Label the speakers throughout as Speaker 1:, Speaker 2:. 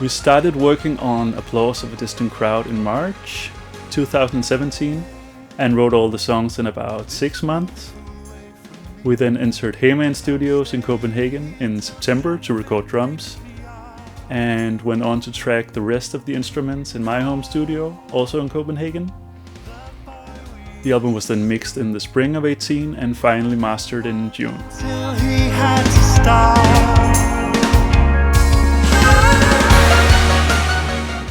Speaker 1: We started working on Applause of a Distant Crowd in March 2017 and wrote all the songs in about 6 months. We then entered Heyman Studios in Copenhagen in September to record drums and went on to track the rest of the instruments in my home studio, also in Copenhagen. The album was then mixed in the spring of 18 and finally mastered in June.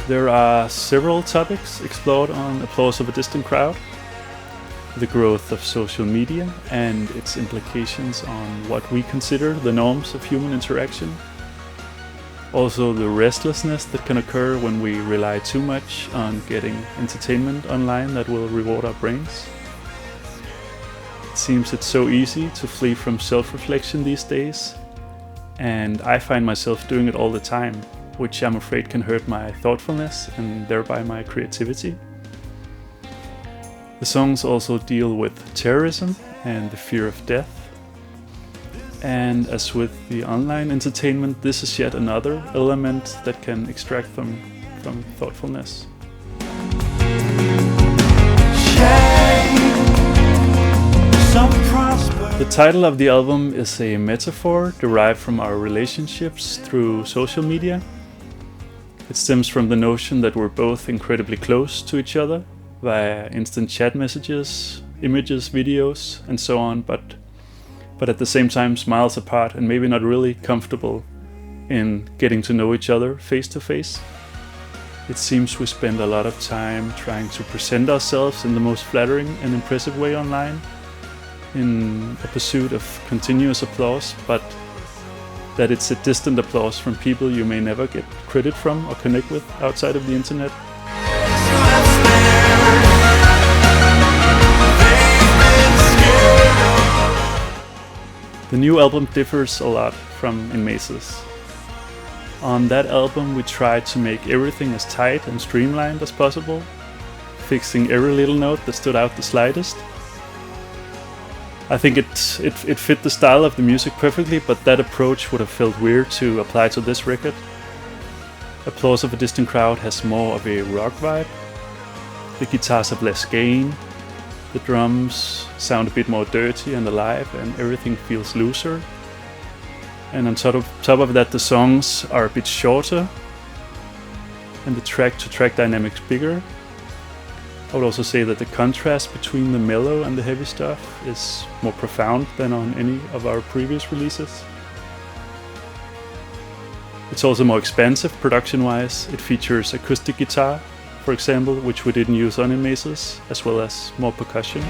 Speaker 1: There are several topics explored on Applause of a Distant Crowd. The growth of social media and its implications on what we consider the norms of human interaction. Also the restlessness that can occur when we rely too much on getting entertainment online that will reward our brains. It seems it's so easy to flee from self-reflection these days, and I find myself doing it all the time, which I'm afraid can hurt my thoughtfulness and thereby my creativity. The songs also deal with terrorism and the fear of death. And as with the online entertainment, this is yet another element that can extract them from thoughtfulness. The title of the album is a metaphor derived from our relationships through social media. It stems from the notion that we're both incredibly close to each other via instant chat messages, images, videos, and so on, but at the same time miles apart and maybe not really comfortable in getting to know each other face to face. It seems we spend a lot of time trying to present ourselves in the most flattering and impressive way online, in a pursuit of continuous applause, but that it's a distant applause from people you may never get credit from or connect with outside of the internet. The new album differs a lot from In Mazes. On that album we tried to make everything as tight and streamlined as possible, fixing every little note that stood out the slightest. I think it fit the style of the music perfectly, but that approach would have felt weird to apply to this record. Applause of a Distant Crowd has more of a rock vibe. The guitars have less gain, the drums sound a bit more dirty and alive, and everything feels looser. And on top of that, the songs are a bit shorter, and the track-to-track dynamics bigger. I would also say that the contrast between the mellow and the heavy stuff is more profound than on any of our previous releases. It's also more expansive production-wise. It features acoustic guitar, for example, which we didn't use on In Mazes, as well as more percussion.